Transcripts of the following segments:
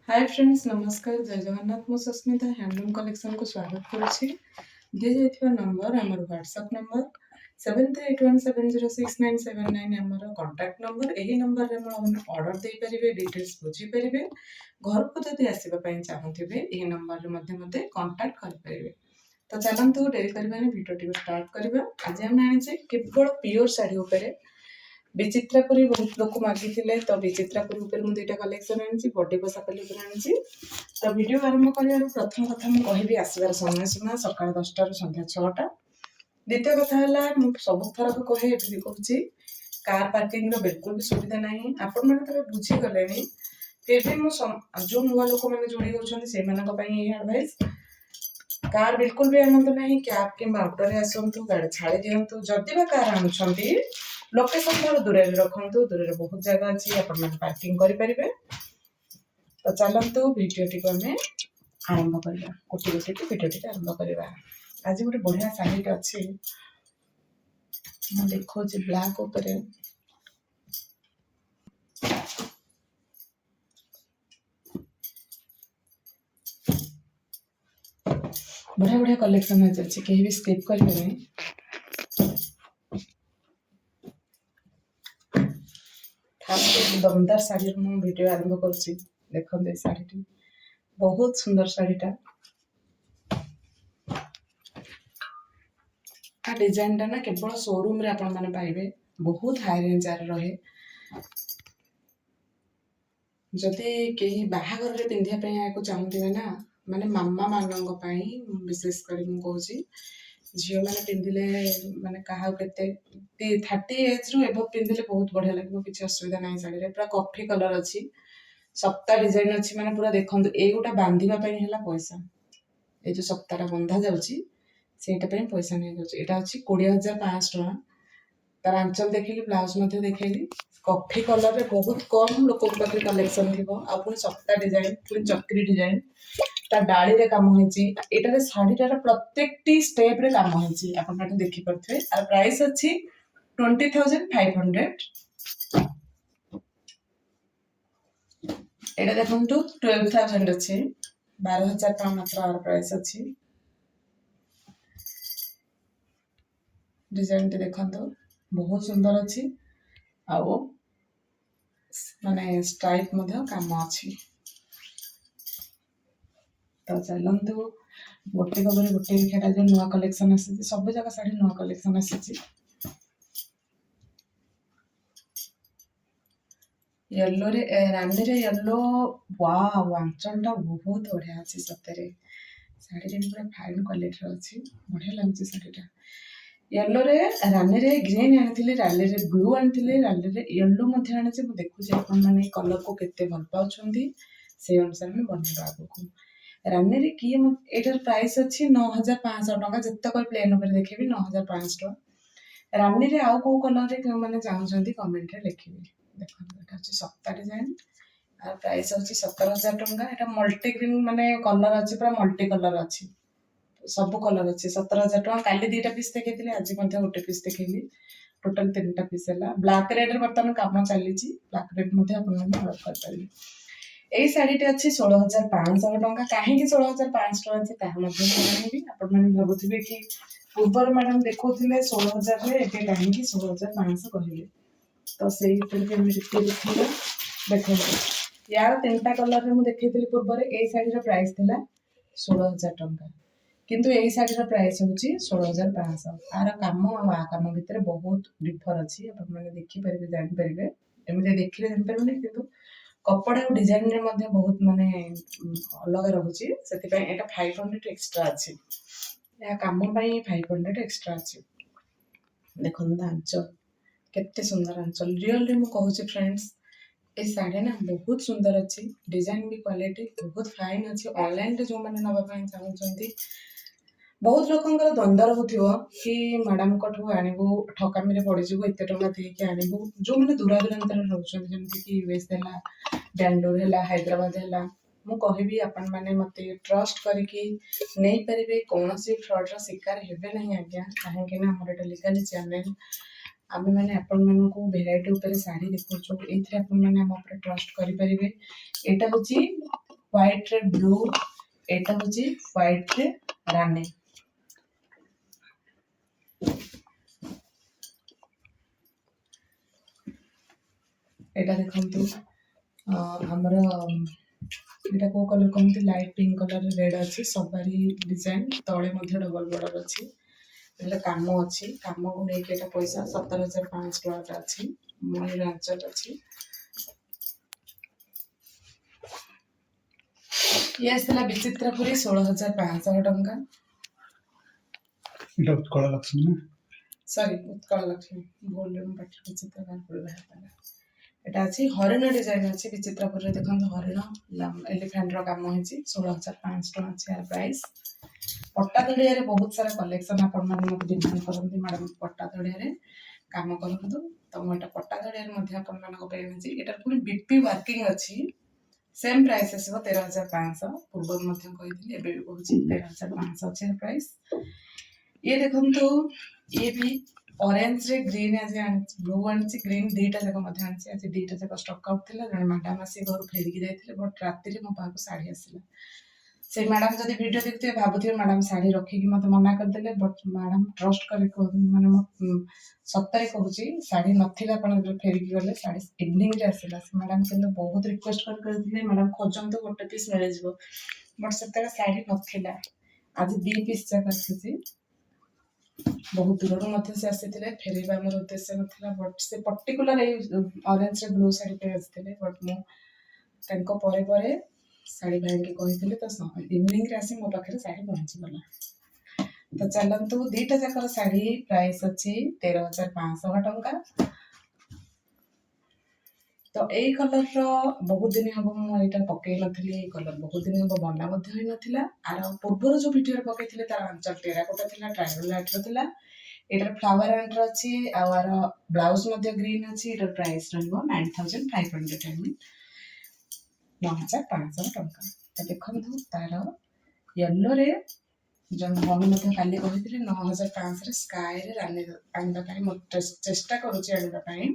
Hi friends नमस्कार जय जगन्नाथ मु सस्मिता हैंडलूम कलेक्शन को स्वागत करुछि दिए जाइथिबा नंबर हमर व्हाट्सएप नंबर 7381706979 हमर कांटेक्ट नंबर एही नंबर रे मन ऑर्डर दे परिबे डिटेल्स बुझी परिबे घर को जदि आसीबा पई चाहथिबे एही नंबर रे मते कांटेक्ट कर परिबे। तो चलंतु डेरी करबानी वीडियो टी स्टार्ट करबा। आज हम आनिचे केवल प्योर साड़ी ऊपर विचित्रापुरी बहुत लोक मागी तो विचित्रापुरी ऊपर मुझे दुईटा कलेक्शन आनी बॉडी पोशापाली आनी। तो वीडियो आरंभ कर प्रथम कथा मुझे कहि आसबार समय सीमा सका 10टा रू संध्या 6टा। द्वितीय कथा है सब थरक कहे भी कहूँ कार पार्किंग बिल्कुल भी सुविधा ना आपण मैंने बुझीगले फिर भी जो नुआ लोक मैंने जोड़ी होती से एडभाइस कार बिल्कुल भी आनंद ना कैब कि ऑटो आसतु गाड़ी छाड़ी दिंतु जदि कार आणुंट लोकेशन थोड़ा दूर रखु दूर बहुत जगह अच्छी आप पार्किंग करेंगे। तो चलतु वीडियो टी आम आरंभ करवा गोटे गोटे वीडियो टी आरंभ करवा। आज गोटे बढ़िया शाढ़ी अच्छी देखो ब्लैक ऊपर बढ़िया बढ़िया कलेक्शन अच्छी कहीं भी स्किप करेंगे। दमदार शाढ़ी मु वीडियो आरंभ करुच्ची देखते शाढ़ी बहुत सुंदर शाढ़ीटा डिजाइन टा ना केवल शोरूम रे आपण माने पाइबे बहुत हाई रेंज रहे। जदि कहीं बाहागर रे पिंधिया पे या को चाहूतिबे ना माने मामा मानंग पई विशेष करी मु कहूची झियो माने पिंधिले माने कहा केते 30 एज रु एबो पिंधिले बहुत बढ़िया लागबो किछ असुविधा नाही। साड़ी रे पूरा कॉफी कलर अछि सप्ता डिजाइन अछि माने पूरा देखंतु ए गोटा बांधिबा पई हैला पैसा ए जो सप्ताहटा बंधा जाउची सेटा पे पैसा नहीं जाउची। एटा अछि 20500 टका तार आंचल देखिली ब्लाउज मध्य देखिली कॉफी कलर रे बहुत कम लोक पाखे कलेक्शन थिबो आ पुनी सप्ता डिजाइन पुनी चक्री डिजाइन ता डाली रे काम होईची एटा रे साड़ीटार प्रत्येकटी स्टेप रे काम होईची आपण माने देखि परथवे। आ प्राइस अछि 20500 एटा देखंतु 12000 अछि 12000 टका मात्र आर प्राइस अछि। डिजाइन टी देखंतु बहुत सुंदर अछि आओ माने स्ट्राइप मध्य काम अछि। तो चलंतु गोटे खबर गोटे देखा जो नुआ कलेक्शन आसी सब जगह साड़ी नुआ कलेक्शन आसी येलो रे रानी रे येलो वाओ आंचलटा बहुत बढ़िया अछि सतरे साड़ी रे पूरा फाइन क्वालिटी अछि बढ़िया लागछि साड़ीटा। येलो रे रानी रे ग्रीन आनिथिले रानी रे ब्लू आनिथिले रानी रे येलो मध्ये आनिছে मु देखुछि आपण माने कलर को केते भल पाउछंती से अनुसार में बनेबा आगु। रानी रे की एटार प्राइस अछि 9500 टका जत्ते कोइ प्लेन ऊपर देखिबी 9500 टका। रानी रे आउ को कलर रे माने चाहउछंती कमेंट रे लिखिबे। देखो एटा अछि सप्ता डिजाइन आ प्राइस अछि 17000 टका। एटा मल्टी ग्रीन माने कलर अछि पूरा मल्टी कलर अछि सब कलर अच्छे 17000 टका। काली दीटा पीस देखैथिले आज मध्ये गोटे पीस देखैली टोटल 3टा पीस हैला ब्लैक रेड रे बर्तन काम चलीची ब्लैक रेड मध्ये आपण माने ऑर्डर कर परिबे। एई साड़ी टे अछि 16500 टका काहे कि 16500 टका अछि ताहा मध्ये जानिबी आपण माने भाबुथिबे कि ऊपर मैडम देखौथिले 16000 रे एके काहे कि 16500 कहिले तो सेही पर के मिलते देखिला देखो यार 3टा कलर रे मु देखैथिली पूर्व रे एई साड़ी रो प्राइस थिला 16000 टका किंतु यही शाढ़ीर प्राइस हूँ 16500 तार कम आ कम भितर बहुत डिफर अच्छी मैंने देखिपारे जानीपारे एमती देखिले जानीपारे कि कपड़ा और डिजाइन रे मध्य बहुत माने अलग रोचे से 500 एक्स्ट्रा अच्छी या कम 500 एक्स्ट्रा अच्छी। देखो आंचल केते सुंदर आंचल रियल रे मु कहूची फ्रेंड्स ए साड़ी ना बहुत सुंदर अच्छी डिजाइन भी क्वालिटी बहुत फाइन अच्छी। ऑनलाइन रे जो माने नबा पई चाहउचंती बहुत लोकंकर द्वंद्व रहुथिबो कि मैडम कठू आनिबु ठकामी रे पड़िजिबु एते टका देके आनिबु जो माने दूरा दूरांतर रहउछन जेमति कि यूएस हैला बेंगलोर हैला हैदराबाद हैला मु कहिबी आपण माने मते ट्रस्ट करिकि नै परिबे कोनोसी फ्रॉड रा शिकार हेबे नहीं आज्ञा काहे कि ना हमर एटा लीगल चैनल आमे माने आपण मानको वेराइटी ऊपर साड़ी देखौछु एथरे आपण माने हम ऊपर ट्रस्ट करि परिबे। एटा होची व्हाइट रे ब्लू एटा होची व्हाइट रे रानी एटा देखंतु हमर एटा को कलर कहते लाइट पिंक कलर रेड अच्छी सबारी डिजाइन तले डबल बॉर्डर अच्छी काम अच्छी काम को लेकिन पैसा 17,500 टका अच्छी मणि आंचल अच्छी ये आसला विचित्रपुरी 16,500 टका उत्कल लक्ष्मी सॉरी उत्कल लक्ष्मी बोल पाठ विचित्रपुरी এটা আছে হরিণ ডিজাইন আছে বিচিত্রপুরে দেখুন হরিণ এলিফ্যান্টর কাম হয়েছে 16,500 টাকা আছে আর প্রাইস পট্টা দড়িয়ারে বহুত সারা কলেকশন আপন মানে মতে ডিমান্ড করନ୍ତି ম্যাডাম পট্টা দড়িয়ারে কাম করন্তু তো ମୁଁ এটা পট্টা ଦড়ିଆରେ ମଧ୍ୟ ଆପଣ ମାନଙ୍କ ପାଇଁ ଆଣିଛି ଏଟାର ପୁଣି ବିପି ୱାର୍କିଂ ଅଛି ସେମ୍ ପ୍ରାଇସ୍ ଆସିବ 13,500 ପୂର୍ବରୁ ମଧ୍ୟ କହିଥିଲି ଏବେ ବି କହୁଛି 13,500 ଅଛି ପ୍ରାଇସ୍ ये देखନ୍ତୁ ये भी ऑरेंज रे ग्रीन आज ब्लू आनी ग्रीन दीटा जाक आज दीटा जाक स्टक आउट थी जन मैडम आसी घर फेरिकी जाते बट राति मो पाक शाढ़ी आसला से मैडम जब वीडियो देखते भावुवे मैडम शाढ़ी रखिकी मत मना करदे बट मैडम ट्रस्ट कर माने सत्तरे कहूँ शाढ़ी नाला फेरिकी गले शाढ़ी इवनिंग आसला मैडम के बहुत रिक्वेस्ट करते मैडम खोजतु गोटे पीस मिल जाव बट से शाढ़ी नाला आज 2 पीस जाक आसी बहुत दूर से आसी फेरवा मोर उद्देश्य नाला बट से पर्टिकुलर ऑरेंज रे ब्लू शाढ़ी पे आसते बट मुझे शाढ़ी भाई की कही तो इवनिंग रे आसी मो पाखे शाढ़ी पहुँची गला तो चलतु दीटा जाकर शाढ़ी प्राइस अच्छी 13,500 टका तो यही कलर बहुत दिन हम मुझे पकई नी कलर बहुत दिन हम बना नाला आर पूर्वर जो भिडियो पकई तार आंचल टेराकोटा था ट्राइबल लाइट यार फ्लावर आंटर अच्छी आर ब्लाउज ग्रीन अच्छी यार प्राइस रहा 9,500 9,500 टका तो देखो तार येलो रे जो मम्मी काली कही 9,500 स्काई रानी आने चेष्टा करुँगी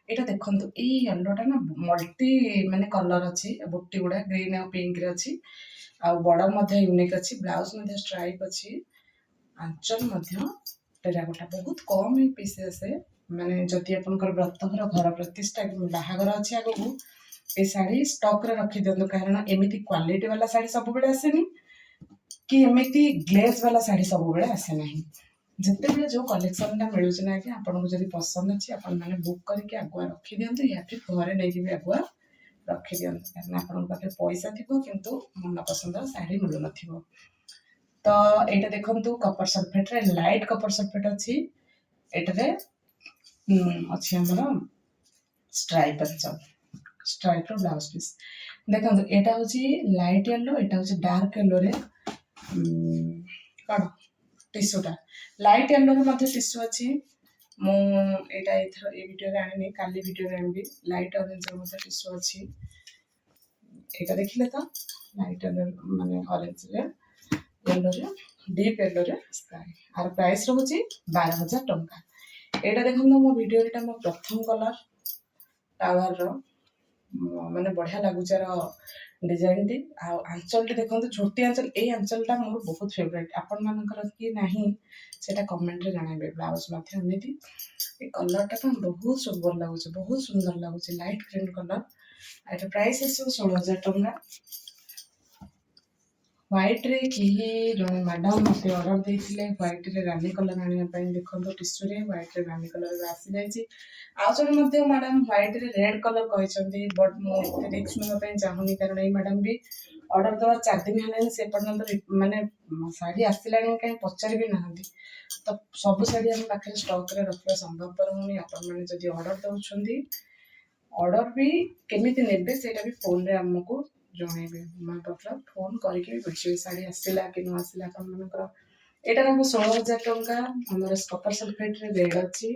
एटा देखो येलोटा ना मल्टी माने कलर अच्छी बुट्टी गुड़ा ग्रीन और पिंक रे अच्छी आ बॉर्डर यूनिक अच्छी ब्लाउज स्ट्राइप अच्छी आंचल टेराकोटा बहुत कम ही पीस आसे माने जदि आपनकर व्रतघर घर प्रतिष्ठा बाहागर अच्छी आगू ये शाढ़ी स्टॉक रे रखी दिंतु कारण एमती क्वालिटी वाला शाढ़ी सब बेले आसेनी कि एमती ग्लेज वाला शाढ़ी सब बेले आसे नहीं जिते भी जो कलेक्शन टा मिलूँ ना कि आपको जब पसंद अच्छी आप बुक करके आगुआ रखी दिंतु या फिर घरे नहीं आगुआ रखी दिंतु कारण आपन पाखे पैसा थी किंतु मन पसंद शाढ़ी मिलू न तो यहाँ देखो कपर सल्फेट रे लाइट कपर सल्फेट अच्छी एटारे अच्छी आमर स्ट्राइप स्ट्राइप ब्लाउज पीस देखो यहाँ हूँ लाइट येलो यहाँ हूँ डार्क येलो रे कौन टिश्यूटा लाइट येलो रे टिश्यू अच्छी मुझा ये वीडियो आनी काली वीडियो आनी लाइट ऑरेंज टिश्यू अच्छी यहाँ देखिले तो लाइट येलो माने ऑरेंज रे येलो रे डीप येलो रे स्काई आर प्राइस रोचे 12,000 टका यहाँ देखो मो वीडियो रे मो प्रथम कलर टावर रो माने बढ़िया लगुच डिजाइन टी आंचल टी देखो झोटी आंचल ये आंचल टा मोर बहुत फेवरेट आपण मानकर कि नहीं सेटा कमेंट रे जणाइबे ब्लाउज मध्ये एमिति ए कलर टा बहुत सुंदर लगुच लाइट ग्रीन कलर एटा प्राइस है 16,000 टका व्हाइट रे कि मैडम मत ऑर्डर देते व्हाइट रे रानी कलर आने देखो टिश्यू रे व्हाइट रे रानी कलर आसी जाइए आज जन मैडम व्हाइट रे रेड कलर कहते बट मुझे रिक्स नापी चाहूनी कारण ये मैडम भी ऑर्डर दवा 4 दिन है से पर्यटन माने शाढ़ी आसला कहीं पचार भी ना तो सब शाढ़ी आम पाखे स्टक रे रखा संभवपर होनी आपने जब ऑर्डर दौरान ऑर्डर भी केमी ने से भी फोन रे आमको जनइबे मतलब फोन करके बुझे शाढ़ी आसला कि न आसला आपंकर यहाँ हम 16,000 टका हमारे कपर सल्फेट रे रेड अच्छी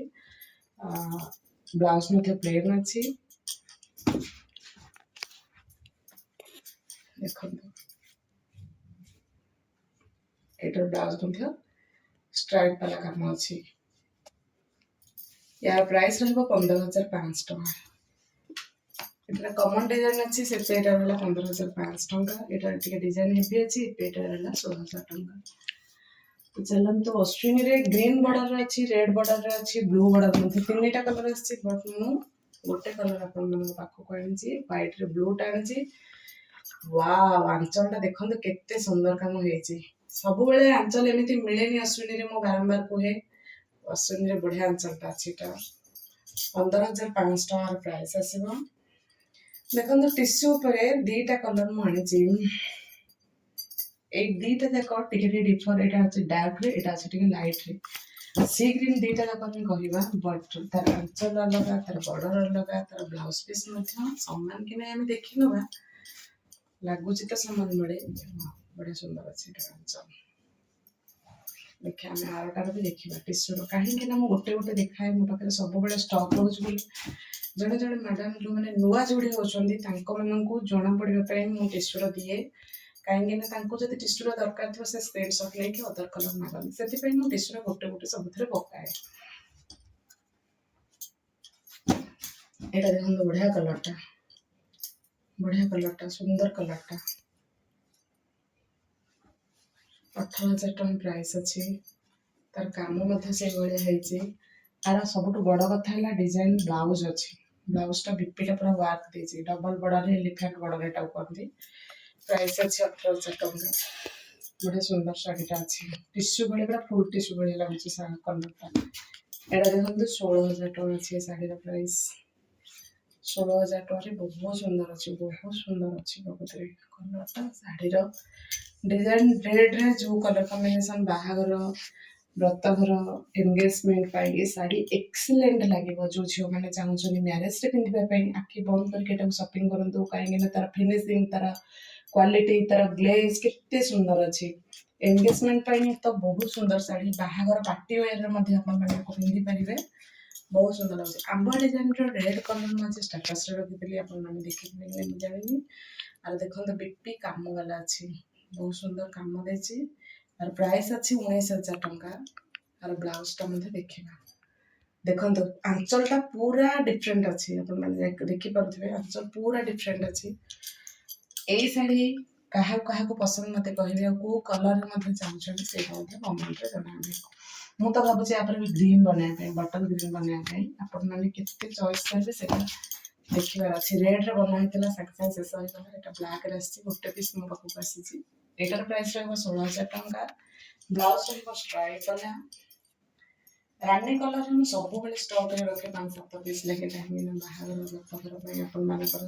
ब्लाउज प्लेन अच्छी देखो एटार ब्लाउज स्ट्राइप वाला काम अच्छी यार प्राइस रहा 15,500 टका ଏଟା କମନ୍ ଡିଜାଇନ୍ ଅଛି ସେଥିପାଇଁ ଏଟା ରହିଲା 15,500 ଟଙ୍କା। ଏଟା ଟିକେ ଡିଜାଇନ୍ ହେଭି ଅଛି ଏଟା ରହିଲା 16,000 ଟଙ୍କା। ତ ଚାଲନ୍ତୁ ଅଶ୍ୱିନୀରେ ଗ୍ରୀନ୍ ବର୍ଡର ଅଛି, ରେଡ୍ ବର୍ଡର ଅଛି, ବ୍ଲୁ ବର୍ଡର ମଧ୍ୟ 3ଟା କଲର ଆସିଛି। ବଟ୍ ମୁଁ ଗୋଟେ କଲର ଆପଣମାନଙ୍କ ପାଖକୁ ଆଣିଛି, ହ୍ୱାଇଟ୍ ରେ ବ୍ଲୁଟା ଆଣିଛି। ୱାଓ, ଆଞ୍ଚଲଟା ଦେଖନ୍ତୁ କେତେ ସୁନ୍ଦର କାମ ହେଇଛି। ସବୁବେଳେ ଆଞ୍ଚଲ ଏମିତି ମିଳେନି ଅଶ୍ୱିନୀରେ, ମୁଁ ବାରମ୍ବାର କୁହେ। ଅଶ୍ୱିନୀରେ ବଢିଆ ଆଞ୍ଚଲଟା ଅଛି। ଏଟା 15,500 ଟଙ୍କାର ପ୍ରାଇସ୍ ଆସିବ। ଦେଖନ୍ତୁ ଟିସ୍ୟୁ ଉପରେ 2ଟା କଲର ମୁଁ ଆଣିଛି। ଏଇ 2ଟା ଯାକ ଟିକେ ଟିକେ ଡିଫର, ଏଇଟା ଅଛି ଡାର୍କ ରେ, ଏଇଟା ଅଛି ଟିକେ ଲାଇଟ ରେ। ସି ଗ୍ରୀନ୍ 2ଟା ଯାକ ଆମେ କହିବା, ବଟ୍ ତାର ଆଞ୍ଚଲ ଅଲଗା, ତାର ବର୍ଡର ଅଲଗା, ତାର ବ୍ଲାଉଜ ପିସ୍ ମଧ୍ୟ ସମାନ କି ନାହିଁ ଆମେ ଦେଖିନବା। ଲାଗୁଛି ତ ସମାନ ଭଳି, ବଢିଆ ସୁନ୍ଦର ଅଛି ଏଇଟା ଆଞ୍ଚଲ। ଦେଖିବା ଆମେ ଆରଟାର ବି ଦେଖିବା ଟିସ୍ୟୁର, କାହିଁକି ନା ମୁଁ ଗୋଟେ ଗୋଟେ ଦେଖାଏ, ମୋ ପାଖରେ ସବୁବେଳେ ଷ୍ଟକ୍ ରହୁଛି ବୋଲି। ଜଣେ ଜଣେ ମ୍ୟାଡାମ ଯୋଉମାନେ ନୂଆ ଯୋଡି ହଉଛନ୍ତି ତାଙ୍କ ମାନଙ୍କୁ ଜଣା ପଡିବା ପାଇଁ ମୁଁ ଟିସ୍ୟୁର ଦିଏ, କାହିଁକି ନା ତାଙ୍କୁ ଯଦି ଟିସ୍ୟୁର ଦରକାର ଥିବ ସେ ସ୍କ୍ରିନଶଟ୍ ନେଇକି ଅଦର କଲର ମାଗନ୍ତି, ସେଥିପାଇଁ ମୁଁ ଟିସ୍ୟୁର ଗୋଟେ ଗୋଟେ ସବୁଥିରେ ପକାଏ। ଏଇଟା ଦେଖନ୍ତୁ ବଢିଆ କଲରଟା, ବଢିଆ କଲରଟା, ସୁନ୍ଦର କଲରଟା। 18,000 ଟଙ୍କା ପ୍ରାଇସ୍ ଅଛି। ତାର କାମ ମଧ୍ୟ ସେଇଭଳିଆ ହେଇଛି। ତାର ସବୁଠୁ ବଡ କଥା ହେଲା ଡିଜାଇନ ବ୍ଲାଉଜ ଅଛି। ବ୍ଲାଉଜଟା ବିପିଟା ପୁରା ୱାର୍କ ଦେଇଛି, ଡବଲ ବର୍ଡର, ଏଲିଫାଣ୍ଟ ବର୍ଡର ଏଟାକୁ କହନ୍ତି। ପ୍ରାଇସ୍ ଅଛି 18,000 ଟଙ୍କା। ବଢିଆ ସୁନ୍ଦର ଶାଢୀଟା ଅଛି, ଟିସ୍ୟୁ ଭଳି ପୁରା ଫୁଲ୍ ଟିସ୍ୟୁ ଭଳି ଲାଗୁଛି କଲରଟା। ଏଇଟା ଦେଖନ୍ତୁ 16,000 ଟଙ୍କା ଅଛି ଏ ଶାଢୀର ପ୍ରାଇସ୍। 16,000 ଟଙ୍କାରେ ବହୁତ ସୁନ୍ଦର ଅଛି, ବହୁତ ସୁନ୍ଦର ଅଛି ପ୍ରକୃତରେ କଲରଟା। ଶାଢୀର ଡିଜାଇନ ରେଡ୍ରେ ଯୋଉ କଲର କମ୍ବିନେସନ ବାହାଘର, ବ୍ରତଘର, ଏନଗେଜମେଣ୍ଟ ପାଇଁ ଏ ଶାଢୀ ଏକ୍ସିଲେଣ୍ଟ ଲାଗିବ। ଯୋଉ ଝିଅମାନେ ଚାହୁଁଛନ୍ତି ମ୍ୟାରେଜରେ ପିନ୍ଧିବା ପାଇଁ, ଆଖି ବନ୍ଦ କରିକି ଏଟାକୁ ସପିଂ କରନ୍ତୁ, କାହିଁକି ନା ତାର ଫିନିସିଂ, ତାର କ୍ୱାଲିଟି, ତାର ଗ୍ଲେଜ କେତେ ସୁନ୍ଦର ଅଛି। ଏନଗେଜମେଣ୍ଟ ପାଇଁ ତ ବହୁତ ସୁନ୍ଦର ଶାଢୀ, ବାହାଘର ପାର୍ଟି ୱେରରେ ମଧ୍ୟ ଆପଣମାନେ ପିନ୍ଧି ପାରିବେ। ବହୁତ ସୁନ୍ଦର ଲାଗୁଛି। ଆମ୍ବ ଡିଜାଇନର ରେଡ୍ କଲର ମୁଁ ଆଜି ଷ୍ଟାଟସରେ ରଖିଥିଲି, ଆପଣମାନେ ଦେଖିଥିଲେ କି ମୁଁ ଜାଣିନି। ଆଉ ଦେଖନ୍ତୁ ବିପି କାମ ବାଲା ଅଛି, ବହୁତ ସୁନ୍ଦର କାମ ଦେଇଛି। ତାର ପ୍ରାଇସ୍ ଅଛି 19,000 ଟଙ୍କା। ତାର ବ୍ଲାଉଜଟା ମଧ୍ୟ ଦେଖିବା। ଦେଖନ୍ତୁ ଆଞ୍ଚଲଟା ପୁରା ଡିଫରେଣ୍ଟ ଅଛି, ଆପଣମାନେ ଦେଖିପାରୁଥିବେ ଆଞ୍ଚଲ ପୁରା ଡିଫରେଣ୍ଟ ଅଛି। ଏଇ ଶାଢୀ କାହାକୁ କାହାକୁ ପସନ୍ଦ ମତେ କହିବେ, ଆଉ କୋଉ କଲରରେ ମଧ୍ୟ ଚାହୁଁଛନ୍ତି ସେଇଟା ମଧ୍ୟ କମେଣ୍ଟରେ ଜଣାଇବେ। ମୁଁ ତ ଭାବୁଛି ଆପରେ ବି ଗ୍ରୀନ୍ ବନେଇବା ପାଇଁ, ବଟଲ ଗ୍ରୀନ୍ ବନେଇବା ପାଇଁ। ଆପଣମାନେ କେତେ ଚଏସ୍ କରିବେ ସେଇଟା ଦେଖିବାର ଅଛି। ରେଡ୍ରେ ବନା ହେଇଥିଲା, ସାଙ୍ଗେ ସାଙ୍ଗେ ଶେଷ ହେଇଗଲା। ଏଇଟା ବ୍ଲାକ୍ରେ ଆସିଛି, ଗୋଟେ ପିସ୍ ମୋ ପାଖକୁ ଆସିଛି। ଏଇଟାର ପ୍ରାଇସ୍ ରହିବ 16,000 ଟଙ୍କା। ବ୍ଲାଉଜ ରହିବ ଷ୍ଟ୍ରାଇପ୍ ବାଲା। ରାନୀ କଲର ମୁଁ ସବୁବେଳେ ଷ୍ଟକରେ ରଖେ 5-7 ପିସ୍ ଲେଖେ, କାହିଁକି ନା ବାହାଘର ବ୍ରତଘର ପାଇଁ ଆପଣମାନଙ୍କର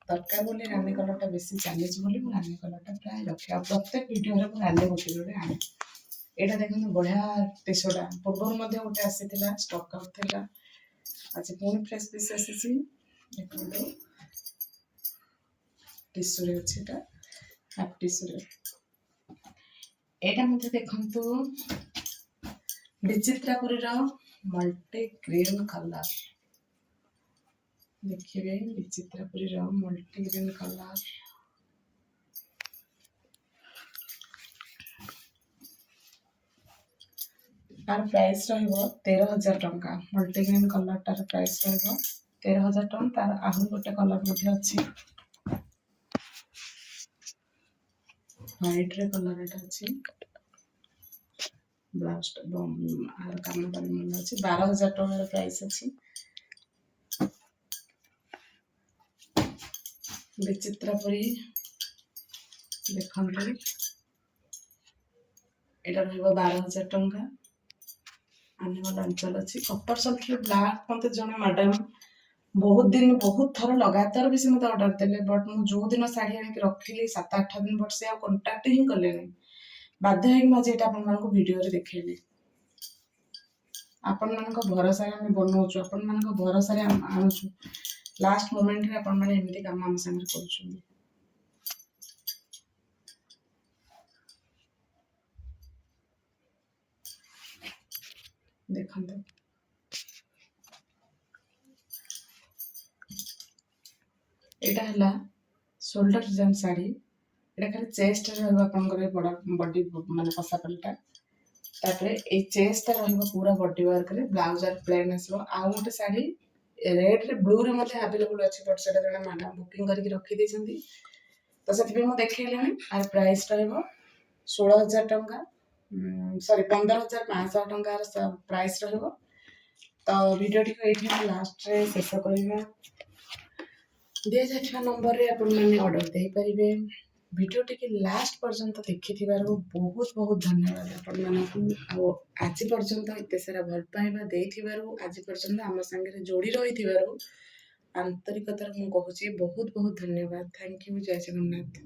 ଦରକାର ବୋଲି ରାନୀ କଲରଟା ବେଶୀ ଚାଲିଛି ବୋଲି ମୁଁ ରାନୀ କଲରଟା ପ୍ରାୟ ରଖେ। ଆଉ ପ୍ରତ୍ୟେକ ଭିଡ଼ିଓରେ ମୁଁ ରାନୀ ଗୋଟେ ଗୋଟେ ଆଣେ। ଏଇଟା ଦେଖନ୍ତୁ ବଢିଆ ଟିସ୍ୟୁଟା, ପୂର୍ବରୁ ମଧ୍ୟ ଗୋଟେ ଆସିଥିଲା, ଷ୍ଟକ୍ ଆଉଟ୍ ଥିଲା। ଆଜି ପୁଣି ଫ୍ରେଶ ପିସ୍ ଆସିଛି। ଦେଖନ୍ତୁ ଟିସ୍ୟୁରେ ଅଛି, ଏଟା ହାଫ୍ ଟିସ୍ୟୁରେ। ଏଇଟା ମଧ୍ୟ ଦେଖନ୍ତୁ ବିଚିତ୍ରାପୁରୀର ମଲ୍ଟି ଗ୍ରୀନ୍ କଲର। ଦେଖିବେ ବିଚିତ୍ରାପୁରୀର ମଲ୍ଟି ଗ୍ରୀନ୍ କଲର। ତାର ପ୍ରାଇସ୍ ରହିବ 13,000 ଟଙ୍କା। ମଲ୍ଟି ଗ୍ରୀନ୍ କଲରଟାର ପ୍ରାଇସ୍ ରହିବ 13,000 ଟଙ୍କା। ତାର ଆହୁରି ଗୋଟେ କଲର ମଧ୍ୟ ଅଛି, ହ୍ୱାଇଟ୍ରେ କଲର ଏଟା ଅଛି। ବ୍ଲାଉଜଟା ଆର କାମଟା ବି ମନେ ଅଛି। 12,000 ଟଙ୍କାର ପ୍ରାଇସ୍ ଅଛି। ବିଚିତ୍ରାପୁରୀ ଦେଖନ୍ତୁ, ଏଇଟା ରହିବ 12,000 ଟଙ୍କା। ଆନିମଲ ଆଞ୍ଚଲ ଅଛି, କପର ସଲ୍ଟରେ ବ୍ଲାକ୍। ମତେ ଜଣେ ମ୍ୟାଡାମ ବହୁତ ଦିନ, ବହୁତ ଥର ଲଗାତାର ବି ସେ ମତେ ଅର୍ଡର ଦେଲେ, ବଟ୍ ମୁଁ ଯୋଉ ଦିନ ଶାଢୀ ଆଣିକି ରଖିଲି 7-8 ଦିନ ବଟ୍ ସେ ଆଉ କଣ୍ଟାକ୍ଟ ହିଁ କଲେନି। ବାଧ୍ୟ ହେଇକି ମୁଁ ଆଜି ଏଇଟା ଆପଣମାନଙ୍କୁ ଭିଡିଓରେ ଦେଖେଇଲି। ଆପଣମାନଙ୍କ ଭରସାରେ ଆମେ ବନଉଛୁ, ଆପଣମାନଙ୍କ ଭରସାରେ ଆମେ ଆଣୁଛୁ, ଲାଷ୍ଟ ମୋମେଣ୍ଟରେ ଆପଣମାନେ ଏମିତି କାମ ଆମ ସାଙ୍ଗରେ କରୁଛନ୍ତି। ଦେଖନ୍ତୁ ଏଇଟା ହେଲା ସୋଲ୍ଡର ଡିଜାଇନ୍ ଶାଢୀ। ଏଇଟା ଖାଲି ଚେଷ୍ଟରେ ରହିବ ଆପଣଙ୍କର ବଡ ବଡି ମାନେ ପଶାପାଲିଟା। ତାପରେ ଏଇ ଚେଷ୍ଟଟା ରହିବ ପୁରା ବଡି ୱାର୍କରେ, ବ୍ଲାଉଜ ପ୍ଲେନ୍ ଆସିବ। ଆଉ ଗୋଟେ ଶାଢୀ रेड्रे ब्लूरे मध्य आवेलेबल अच्छी बट से मैडम बुकिंग करके रखी तो से मुझे देखली आर प्राइस रहा 16,000 टंका सॉरी 15,500 टंकार प्राइस रहा तो वीडियो टी ये लास्ट रे शेष करवा दि जा नंबर रे आपण मैंने ऑर्डर दे पारिबे वीडियो टी लास्ट पर्यंत देखि बहुत बहुत धन्यवाद आपण मानकु आज पर्यंत एत सारा भल पाइबा देथिबारु आज पर्यंत आम संगे जोड़ी रही आंतरिकतार मु कहूची बहुत बहुत धन्यवाद थैंक यू जय जगन्नाथ।